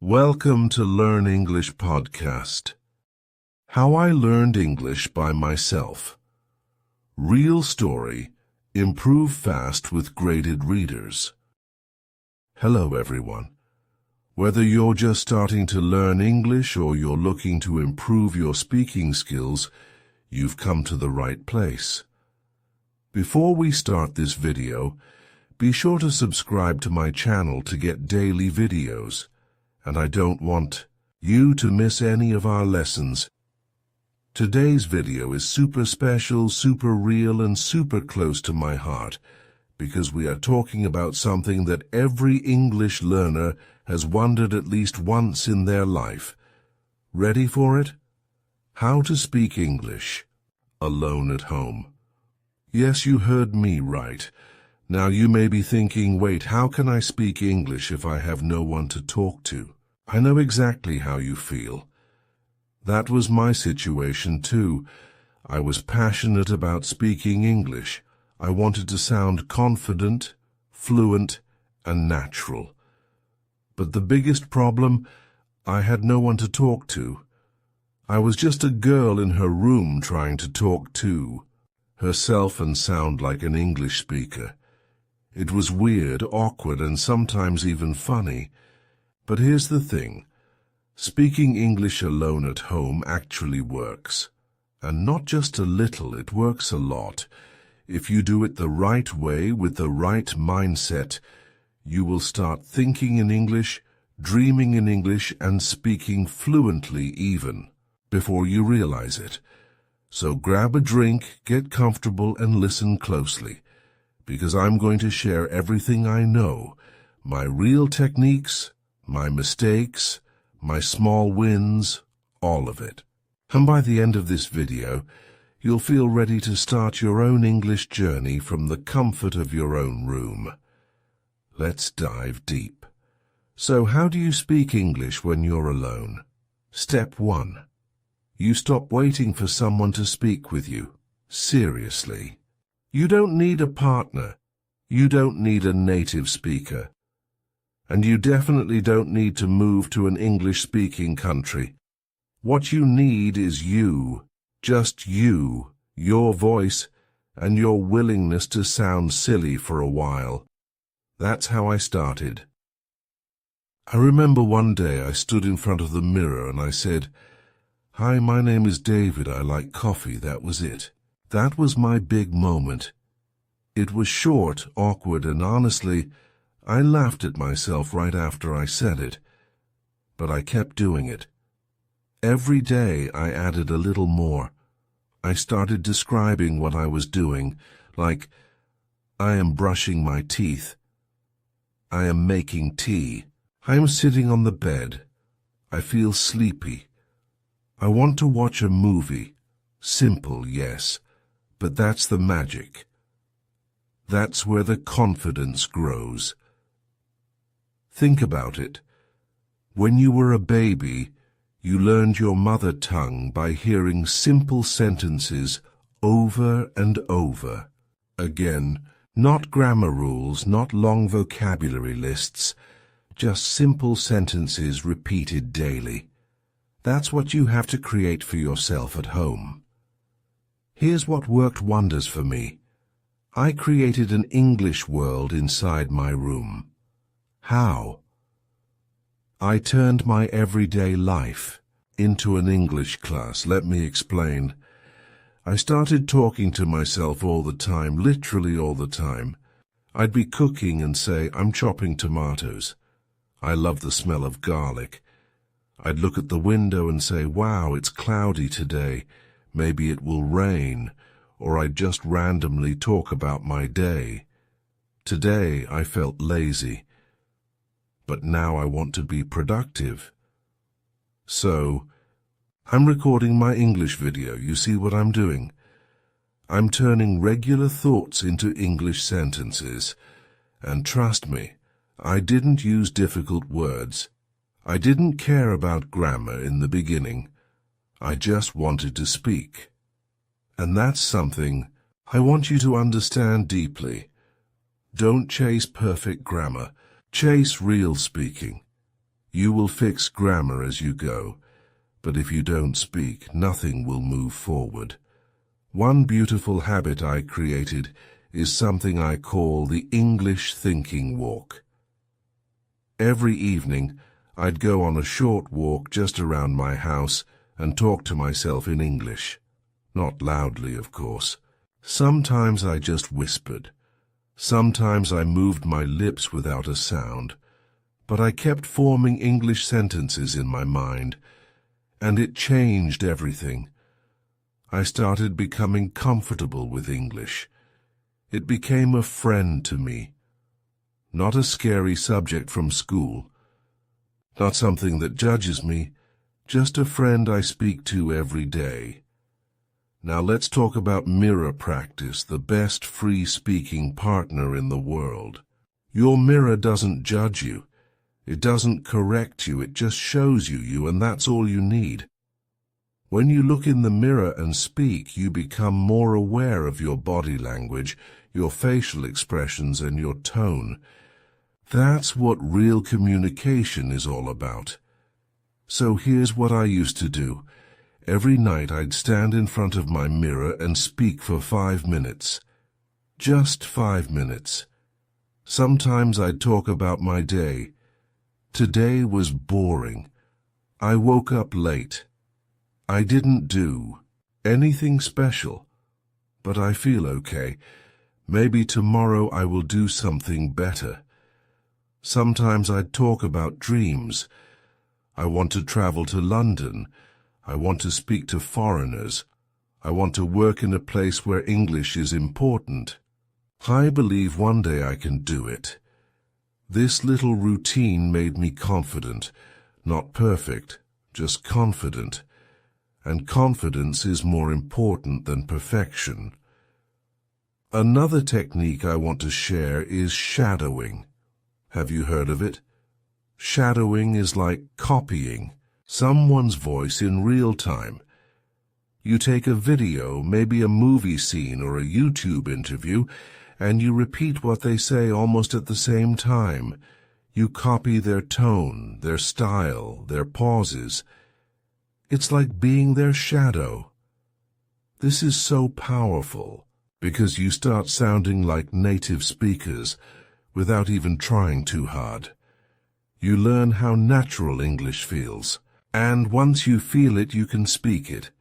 Welcome to Learn English Podcast. How I learned English by myself. Real story. Improve fast with graded readers. Hello everyone. Whether you're just starting to learn English or you're looking to improve your speaking skills, you've come to the right place. Before we start this video, be sure to subscribe to my channel to get daily videos. And I don't want you to miss any of our lessons. Today's video is super special, super real, and super close to my heart because we are talking about something that every English learner has wondered at least once in their life. Ready for it? How to speak English alone at home. Yes, you heard me right. Now you may be thinking, wait, how can I speak English if I have no one to talk to? I know exactly how you feel. That was my situation too. I was passionate about speaking English. I wanted to sound confident, fluent, and natural. But the biggest problem, I had no one to talk to. I was just a girl in her room trying to talk to herself and sound like an English speaker. It was weird, awkward, and sometimes even funny. But here's the thing. Speaking English alone at home actually works. And not just a little, it works a lot. If you do it the right way, with the right mindset, you will start thinking in English, dreaming in English, and speaking fluently even, before you realize it. So grab a drink, get comfortable, and listen closely, because I'm going to share everything I know, my real techniques, my mistakes, my small wins, all of it. And by the end of this video, you'll feel ready to start your own English journey from the comfort of your own room. Let's dive deep. So how do you speak English when you're alone? Step 1. You stop waiting for someone to speak with you. Seriously. You don't need a partner. You don't need a native speaker. And you definitely don't need to move to an English-speaking country. What you need is you, just you, your voice, and your willingness to sound silly for a while. That's how I started. I remember one day I stood in front of the mirror and I said, "Hi, my name is David, I like coffee," that was it. That was my big moment. It was short, awkward, and honestly, I laughed at myself right after I said it, but I kept doing it. Every day I added a little more. I started describing what I was doing, like, I am brushing my teeth. I am making tea. I am sitting on the bed. I feel sleepy. I want to watch a movie. Simple, yes, but that's the magic. That's where the confidence grows. Think about it. When you were a baby, you learned your mother tongue by hearing simple sentences over and over. Again, not grammar rules, not long vocabulary lists, just simple sentences repeated daily. That's what you have to create for yourself at home. Here's what worked wonders for me. I created an English world inside my room. How? I turned my everyday life into an English class. Let me explain. I started talking to myself all the time, literally all the time. I'd be cooking and say, "I'm chopping tomatoes. I love the smell of garlic." I'd look at the window and say, "Wow, it's cloudy today. Maybe it will rain." Or I'd just randomly talk about my day. Today I felt lazy. But now I want to be productive. So, I'm recording my English video. You see what I'm doing? I'm turning regular thoughts into English sentences. And trust me, I didn't use difficult words. I didn't care about grammar in the beginning. I just wanted to speak. And that's something I want you to understand deeply. Don't chase perfect grammar. Chase real speaking. You will fix grammar as you go, but if you don't speak, nothing will move forward. One beautiful habit I created is something I call the English thinking walk. Every evening, I'd go on a short walk just around my house and talk to myself in English. Not loudly, of course. Sometimes I just whispered. Sometimes I moved my lips without a sound. But I kept forming English sentences in my mind, and it changed everything. I started becoming comfortable with English. It became a friend to me. Not a scary subject from school. Not something that judges me, just a friend I speak to every day. Now let's talk about mirror practice, the best free-speaking partner in the world. Your mirror doesn't judge you. It doesn't correct you, it just shows you, and that's all you need. When you look in the mirror and speak, you become more aware of your body language, your facial expressions, and your tone. That's what real communication is all about. So here's what I used to do. Every night I'd stand in front of my mirror and speak for 5 minutes. Just 5 minutes. Sometimes I'd talk about my day. Today was boring. I woke up late. I didn't do anything special, but I feel okay. Maybe tomorrow I will do something better. Sometimes I'd talk about dreams. I want to travel to London. I want to speak to foreigners. I want to work in a place where English is important. I believe one day I can do it. This little routine made me confident. Not perfect, just confident. And confidence is more important than perfection. Another technique I want to share is shadowing. Have you heard of it? Shadowing is like copying someone's voice in real time. You take a video, maybe a movie scene or a YouTube interview, and you repeat what they say almost at the same time. You copy their tone, their style, their pauses. It's like being their shadow. This is so powerful because you start sounding like native speakers without even trying too hard. You learn how natural English feels, and once you feel it, you can speak it.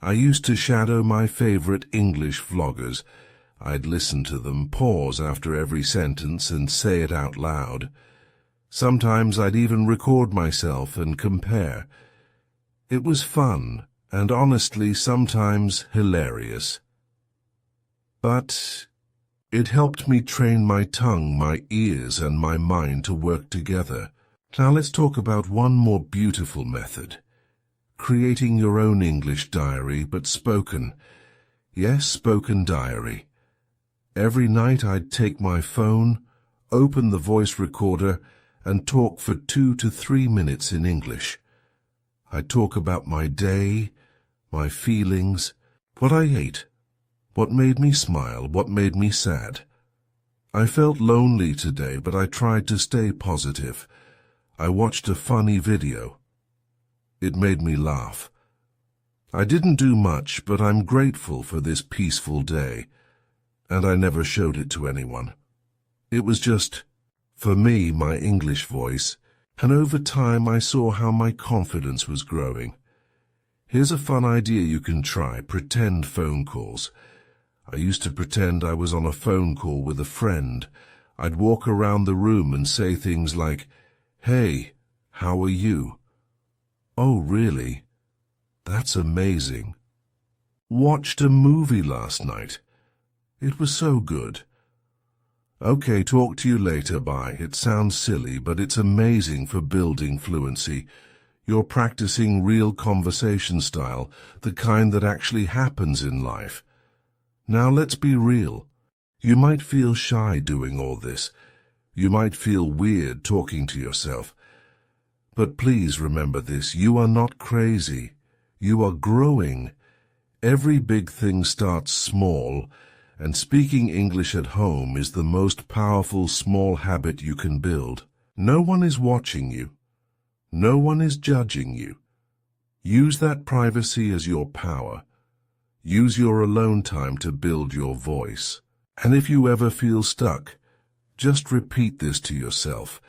I used to shadow my favorite English vloggers. I'd listen to them, pause after every sentence, and say it out loud. Sometimes I'd even record myself and compare. It was fun, and honestly, sometimes hilarious. But it helped me train my tongue, my ears, and my mind to work together. Now let's talk about one more beautiful method. Creating your own English diary, but spoken. Yes, spoken diary. Every night I'd take my phone, open the voice recorder, and talk for 2 to 3 minutes in English. I'd talk about my day, my feelings, what I ate, what made me smile, what made me sad. I felt lonely today, but I tried to stay positive. I watched a funny video. It made me laugh. I didn't do much, but I'm grateful for this peaceful day, and I never showed it to anyone. It was just, for me, my English voice, and over time I saw how my confidence was growing. Here's a fun idea you can try: pretend phone calls. I used to pretend I was on a phone call with a friend. I'd walk around the room and say things like, "Hey, how are you?" "Oh, really? That's amazing. Watched a movie last night. It was so good. Okay, talk to you later, bye." It sounds silly, but it's amazing for building fluency. You're practicing real conversation style, the kind that actually happens in life. Now let's be real. You might feel shy doing all this. You might feel weird talking to yourself. But please remember this: you are not crazy. You are growing. Every big thing starts small, and speaking English at home is the most powerful small habit you can build. No one is watching you. No one is judging you. Use that privacy as your power. Use your alone time to build your voice. And if you ever feel stuck, just repeat this to yourself.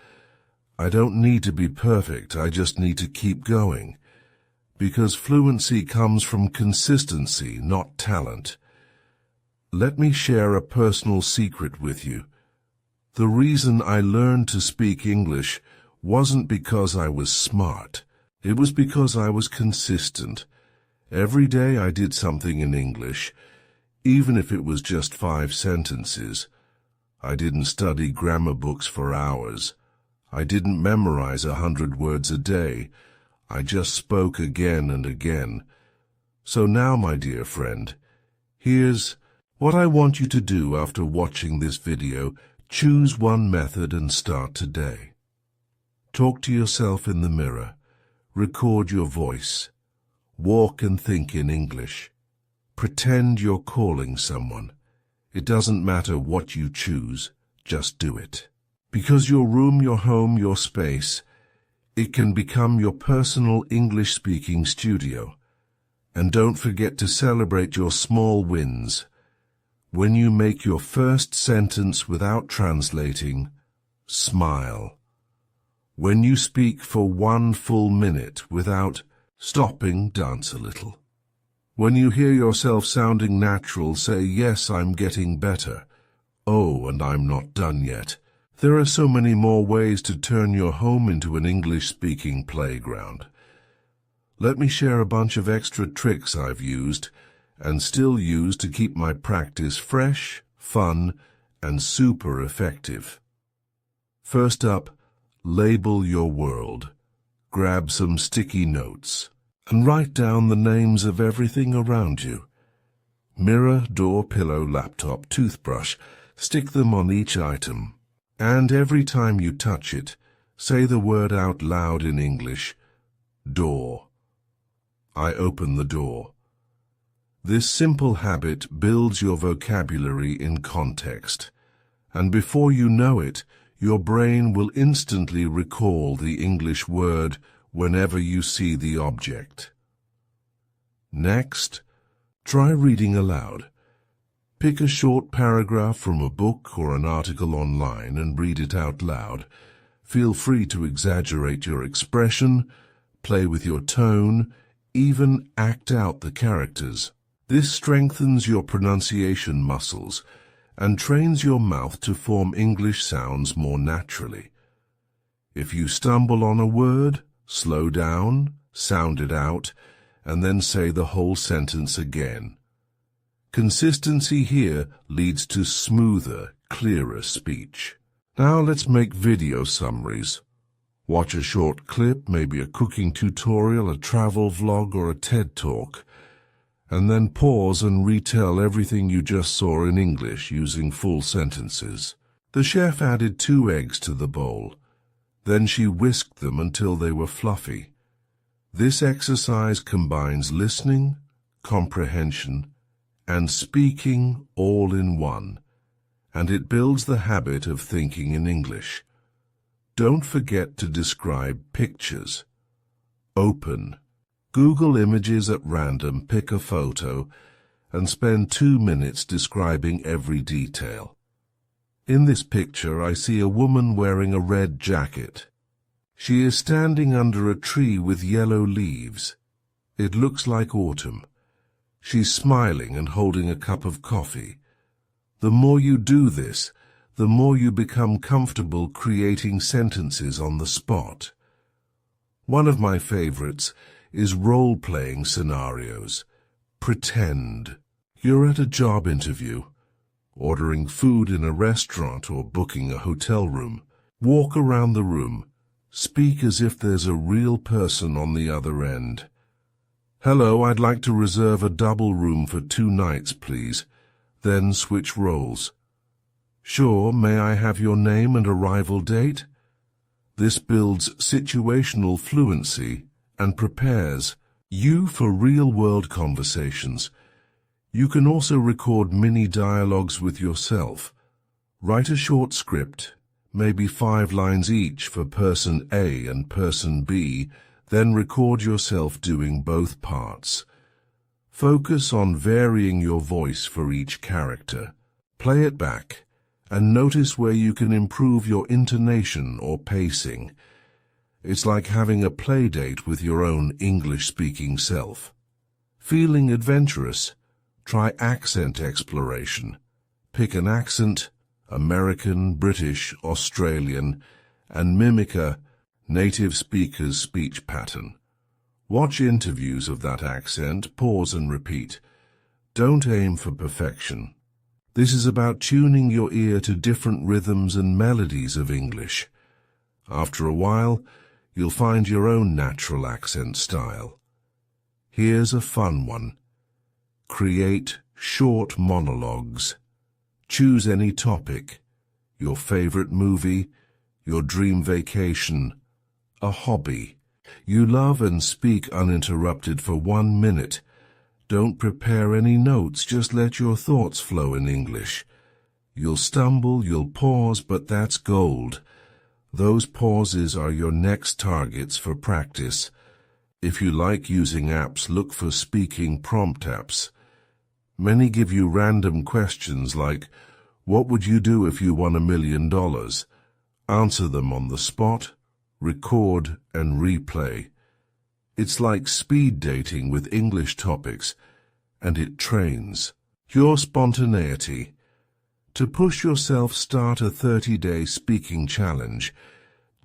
I don't need to be perfect, I just need to keep going. Because fluency comes from consistency, not talent. Let me share a personal secret with you. The reason I learned to speak English wasn't because I was smart. It was because I was consistent. Every day I did something in English, even if it was just 5 sentences. I didn't study grammar books for hours. I didn't memorize 100 words a day. I just spoke again and again. So now, my dear friend, here's what I want you to do after watching this video. Choose one method and start today. Talk to yourself in the mirror. Record your voice. Walk and think in English. Pretend you're calling someone. It doesn't matter what you choose, just do it. Because your room, your home, your space, it can become your personal English-speaking studio. And don't forget to celebrate your small wins. When you make your first sentence without translating, smile. When you speak for 1 full minute without stopping, dance a little. When you hear yourself sounding natural, say, yes, I'm getting better. Oh, and I'm not done yet. There are so many more ways to turn your home into an English-speaking playground. Let me share a bunch of extra tricks I've used and still use to keep my practice fresh, fun, and super effective. First up, label your world. Grab some sticky notes and write down the names of everything around you. Mirror, door, pillow, laptop, toothbrush. Stick them on each item. And every time you touch it, say the word out loud in English. Door. I open the door. This simple habit builds your vocabulary in context, and before you know it, your brain will instantly recall the English word whenever you see the object. Next, try reading aloud. Pick a short paragraph from a book or an article online and read it out loud. Feel free to exaggerate your expression, play with your tone, even act out the characters. This strengthens your pronunciation muscles and trains your mouth to form English sounds more naturally. If you stumble on a word, slow down, sound it out, and then say the whole sentence again. Consistency here leads to smoother, clearer speech. Now let's make video summaries. Watch a short clip, maybe a cooking tutorial, a travel vlog, or a TED Talk, and then pause and retell everything you just saw in English using full sentences. The chef added 2 eggs to the bowl. Then she whisked them until they were fluffy. This exercise combines listening, comprehension, and speaking all in one, and it builds the habit of thinking in English. Don't forget to describe pictures. Open. Google images at random, pick a photo, and spend 2 minutes describing every detail. In this picture, I see a woman wearing a red jacket. She is standing under a tree with yellow leaves. It looks like autumn. She's smiling and holding a cup of coffee. The more you do this, the more you become comfortable creating sentences on the spot. One of my favorites is role-playing scenarios. Pretend. You're at a job interview, ordering food in a restaurant or booking a hotel room. Walk around the room. Speak as if there's a real person on the other end. Hello, I'd like to reserve a double room for 2 nights, please. Then switch roles. Sure, may I have your name and arrival date? This builds situational fluency and prepares you for real-world conversations. You can also record mini dialogues with yourself. Write a short script, maybe 5 lines each for person A and person B, then record yourself doing both parts. Focus on varying your voice for each character. Play it back and notice where you can improve your intonation or pacing. It's like having a play date with your own English-speaking self. Feeling adventurous? Try accent exploration. Pick an accent, American, British, Australian, and mimic a native speaker's speech pattern. Watch interviews of that accent, pause and repeat. Don't aim for perfection. This is about tuning your ear to different rhythms and melodies of English. After a while, you'll find your own natural accent style. Here's a fun one. Create short monologues. Choose any topic, your favorite movie, your dream vacation, a hobby. You love and speak uninterrupted for 1 minute. Don't prepare any notes, just let your thoughts flow in English. You'll stumble, you'll pause, but that's gold. Those pauses are your next targets for practice. If you like using apps, look for speaking prompt apps. Many give you random questions like, what would you do if you won $1 million? Answer them on the spot, record and replay. It's like speed dating with English topics, and it trains your spontaneity. To push yourself, start a 30-day speaking challenge.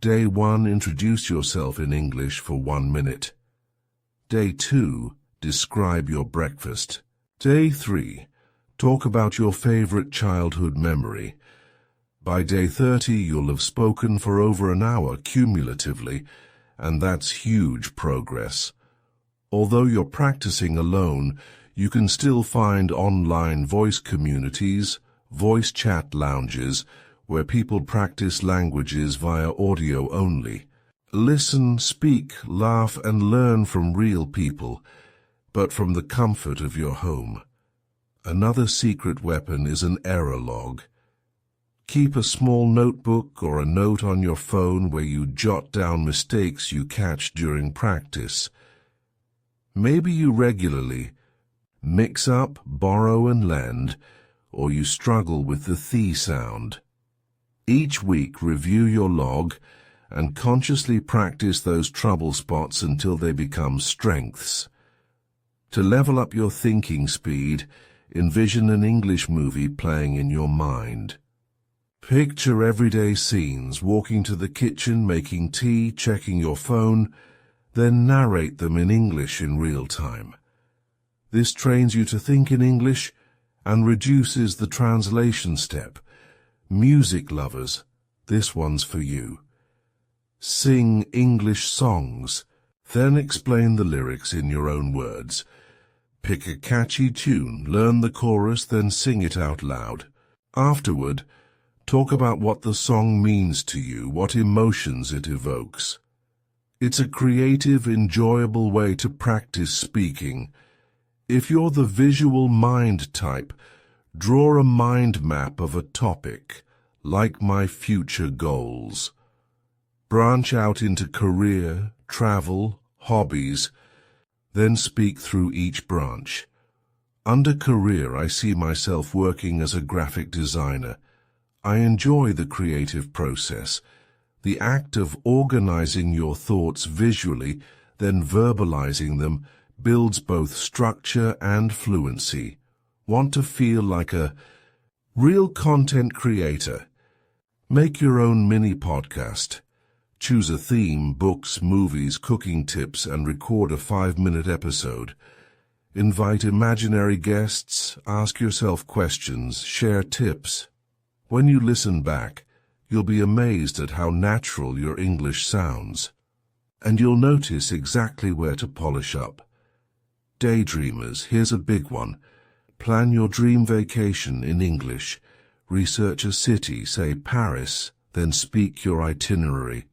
Day 1, introduce yourself in English for 1 minute. Day 2, describe your breakfast. Day 3, talk about your favorite childhood memory. By day 30, you'll have spoken for over an hour cumulatively, and that's huge progress. Although you're practicing alone, you can still find online voice communities, voice chat lounges, where people practice languages via audio only. Listen, speak, laugh, and learn from real people, but from the comfort of your home. Another secret weapon is an error log. Keep a small notebook or a note on your phone where you jot down mistakes you catch during practice. Maybe you regularly mix up, borrow, and lend, or you struggle with the th sound. Each week, review your log and consciously practice those trouble spots until they become strengths. To level up your thinking speed, envision an English movie playing in your mind. Picture everyday scenes, walking to the kitchen, making tea, checking your phone, then narrate them in English in real time. This trains you to think in English and reduces the translation step. Music lovers, this one's for you. Sing English songs, then explain the lyrics in your own words. Pick a catchy tune, learn the chorus, then sing it out loud. Afterward, talk about what the song means to you, what emotions it evokes. It's a creative, enjoyable way to practice speaking. If you're the visual mind type, draw a mind map of a topic, like my future goals. Branch out into career, travel, hobbies, then speak through each branch. Under career, I see myself working as a graphic designer. I enjoy the creative process, the act of organizing your thoughts visually, then verbalizing them, builds both structure and fluency. Want to feel like a real content creator? Make your own mini podcast. Choose a theme, books, movies, cooking tips, and record a 5-minute episode. Invite imaginary guests, ask yourself questions, share tips. When you listen back, you'll be amazed at how natural your English sounds, and you'll notice exactly where to polish up. Daydreamers, here's a big one. Plan your dream vacation in English. Research a city, say Paris, then speak your itinerary.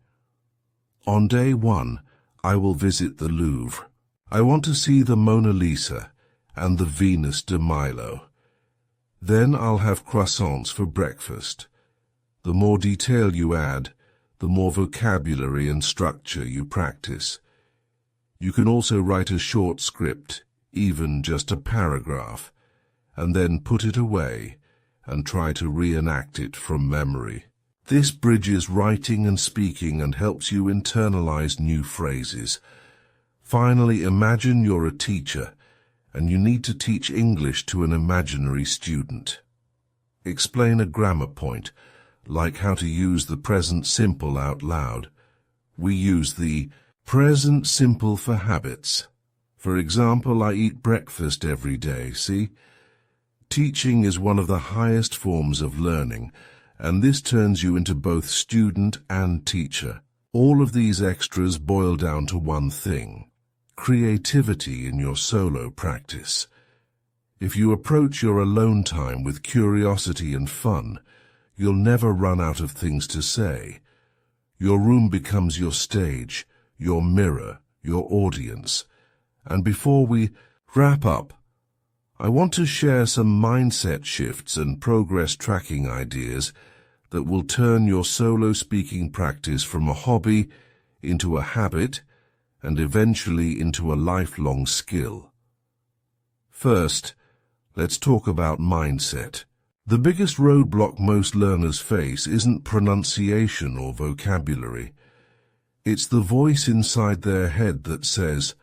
On day 1, I will visit the Louvre. I want to see the Mona Lisa and the Venus de Milo. Then I'll have croissants for breakfast. The more detail you add, the more vocabulary and structure you practice. You can also write a short script, even just a paragraph, and then put it away and try to reenact it from memory. This bridges writing and speaking and helps you internalize new phrases. Finally, imagine you're a teacher and you need to teach English to an imaginary student. Explain a grammar point, like how to use the present simple out loud. We use the present simple for habits. For example, I eat breakfast every day, see? Teaching is one of the highest forms of learning, and this turns you into both student and teacher. All of these extras boil down to one thing: creativity in your solo practice. If you approach your alone time with curiosity and fun, you'll never run out of things to say. Your room becomes your stage, your mirror, your audience. And before we wrap up, I want to share some mindset shifts and progress tracking ideas that will turn your solo speaking practice from a hobby into a habit and eventually into a lifelong skill. First, let's talk about mindset. The biggest roadblock most learners face isn't pronunciation or vocabulary. It's the voice inside their head that says,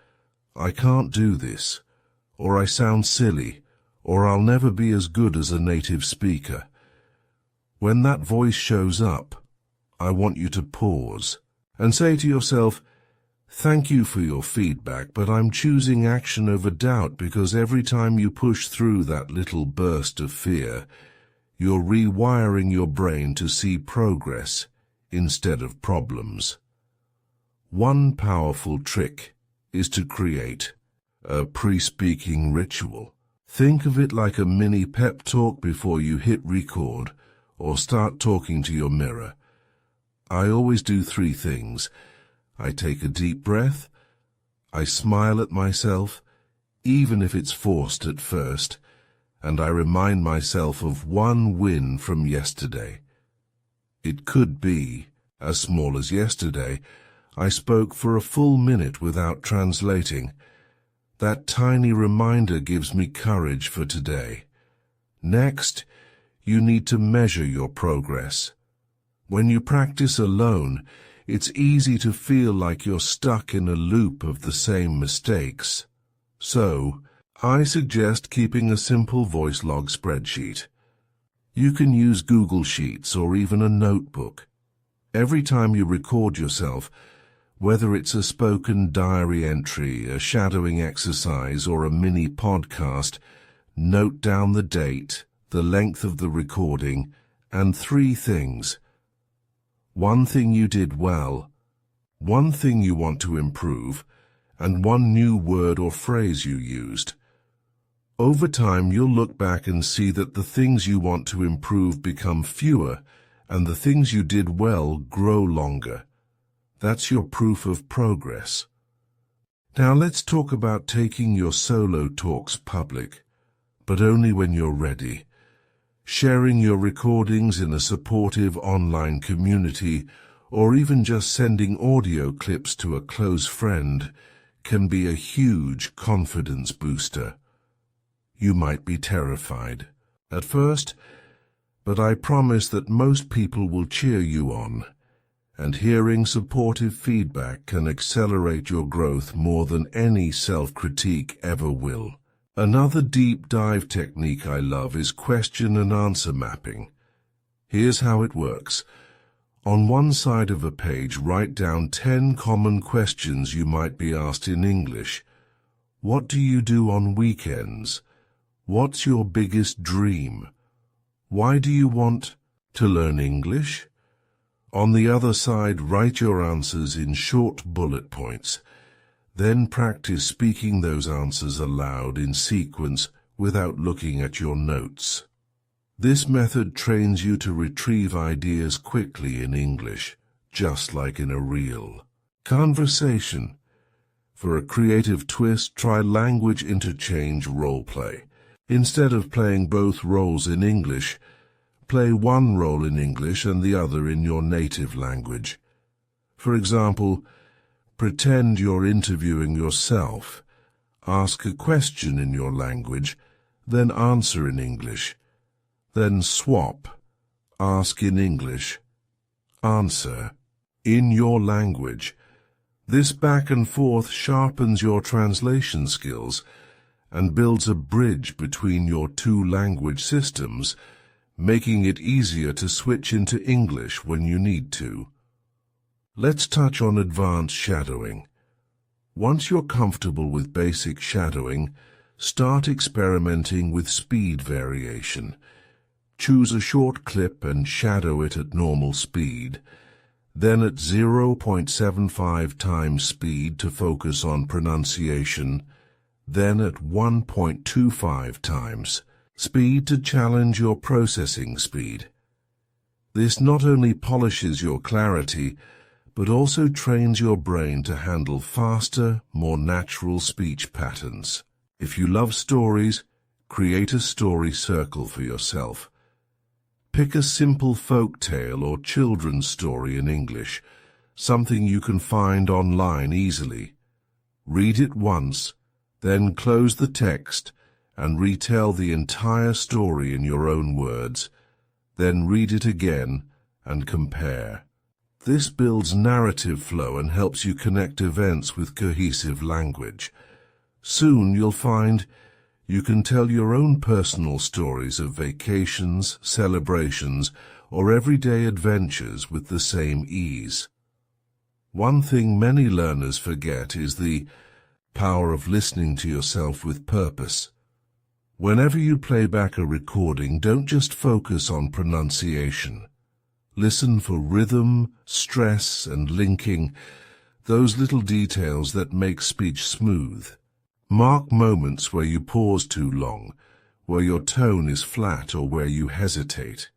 "I can't do this," or "I sound silly," or "I'll never be as good as a native speaker." When that voice shows up, I want you to pause and say to yourself, "Thank you for your feedback, but I'm choosing action over doubt because every time you push through that little burst of fear, you're rewiring your brain to see progress instead of problems." One powerful trick is to create a pre-speaking ritual. Think of it like a mini pep talk before you hit record or start talking to your mirror. I always do 3 things. I take a deep breath, I smile at myself, even if it's forced at first, and I remind myself of one win from yesterday. It could be as small as yesterday. I spoke for a full minute without translating. That tiny reminder gives me courage for today. Next, you need to measure your progress. When you practice alone, it's easy to feel like you're stuck in a loop of the same mistakes. So, I suggest keeping a simple voice log spreadsheet. You can use Google Sheets or even a notebook. Every time you record yourself, whether it's a spoken diary entry, a shadowing exercise, or a mini podcast, note down the date, the length of the recording, and 3 things. One thing you did well, one thing you want to improve, and one new word or phrase you used. Over time, you'll look back and see that the things you want to improve become fewer, and the things you did well grow longer. That's your proof of progress. Now let's talk about taking your solo talks public, but only when you're ready. Sharing your recordings in a supportive online community, or even just sending audio clips to a close friend, can be a huge confidence booster. You might be terrified at first, but I promise that most people will cheer you on, and hearing supportive feedback can accelerate your growth more than any self-critique ever will. Another deep dive technique I love is question and answer mapping. Here's how it works. On one side of a page, write down 10 common questions you might be asked in English. What do you do on weekends? What's your biggest dream? Why do you want to learn English? On the other side, write your answers in short bullet points. Then practice speaking those answers aloud in sequence without looking at your notes. This method trains you to retrieve ideas quickly in English, just like in a real conversation. For a creative twist, try language interchange role play. Instead of playing both roles in English, play one role in English and the other in your native language. For example, pretend you're interviewing yourself. Ask a question in your language, then answer in English. Then swap. Ask in English. Answer in your language. This back and forth sharpens your translation skills and builds a bridge between your two language systems, making it easier to switch into English when you need to. Let's touch on advanced shadowing. Once you're comfortable with basic shadowing, start experimenting with speed variation. Choose a short clip and shadow it at normal speed, then at 0.75 times speed to focus on pronunciation, then at 1.25 times speed to challenge your processing speed. This not only polishes your clarity, but also trains your brain to handle faster, more natural speech patterns. If you love stories, create a story circle for yourself. Pick a simple folk tale or children's story in English, something you can find online easily. Read it once, then close the text and retell the entire story in your own words. Then read it again and compare. This builds narrative flow and helps you connect events with cohesive language. Soon you'll find you can tell your own personal stories of vacations, celebrations, or everyday adventures with the same ease. One thing many learners forget is the power of listening to yourself with purpose. Whenever you play back a recording, don't just focus on pronunciation. Listen for rhythm, stress, and linking, those little details that make speech smooth. Mark moments where you pause too long, where your tone is flat or where you hesitate.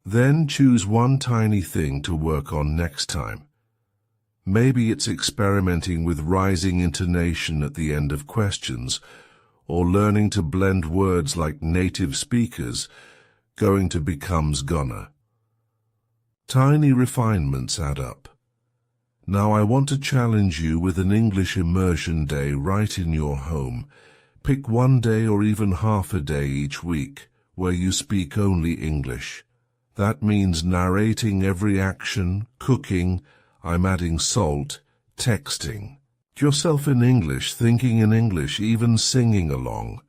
Then choose one tiny thing to work on next time. Maybe it's experimenting with rising intonation at the end of questions, or learning to blend words like native speakers, going to becomes gonna. Tiny refinements add up. Now I want to challenge you with an English immersion day right in your home. Pick one day or even half a day each week where you speak only English. That means narrating every action, cooking, I'm adding salt, texting. Get yourself in English, thinking in English, even singing along.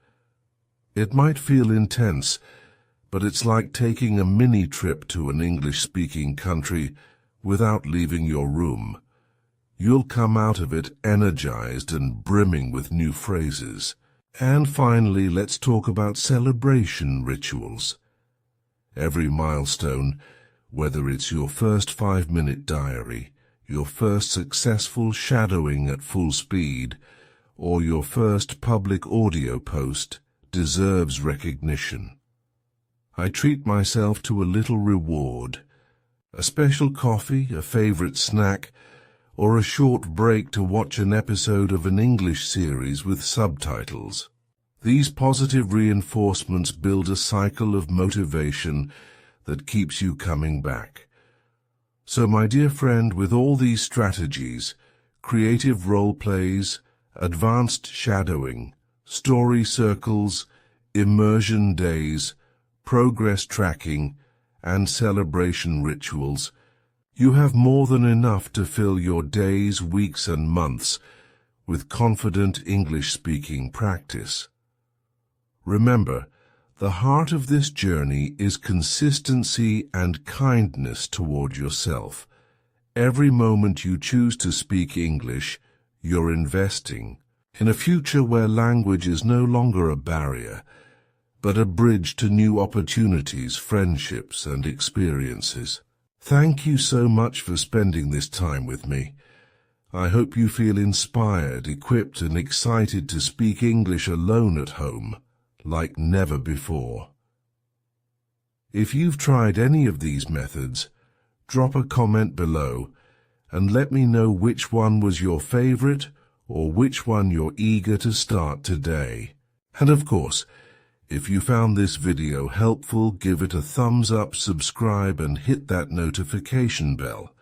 It might feel intense, but it's like taking a mini trip to an English-speaking country without leaving your room. You'll come out of it energized and brimming with new phrases. And finally, let's talk about celebration rituals. Every milestone, whether it's your first 5-minute diary, your first successful shadowing at full speed, or your first public audio post, deserves recognition. I treat myself to a little reward, a special coffee, a favorite snack, or a short break to watch an episode of an English series with subtitles. These positive reinforcements build a cycle of motivation that keeps you coming back. So, my dear friend, with all these strategies, creative role plays, advanced shadowing, story circles, immersion days, progress tracking, and celebration rituals, you have more than enough to fill your days, weeks, and months with confident English-speaking practice. Remember, the heart of this journey is consistency and kindness toward yourself. Every moment you choose to speak English, you're investing in a future where language is no longer a barrier, but a bridge to new opportunities, friendships, and experiences. Thank you so much for spending this time with me. I hope you feel inspired, equipped, and excited to speak English alone at home, like never before. If you've tried any of these methods, drop a comment below and let me know which one was your favorite or which one you're eager to start today. And of course, If you found this video helpful, give it a thumbs up, subscribe, and hit that notification bell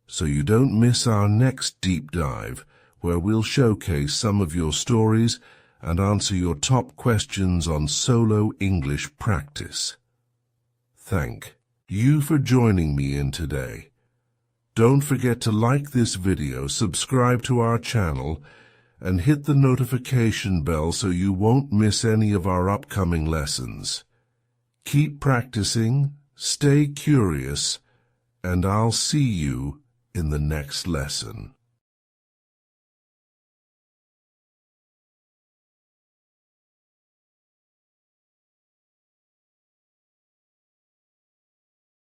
so you don't miss our next deep dive, where we'll showcase some of your stories and answer your top questions on solo English practice. Thank you for joining me in today. Don't forget to like this video, subscribe to our channel, and hit the notification bell so you won't miss any of our upcoming lessons. Keep practicing, stay curious, and I'll see you in the next lesson.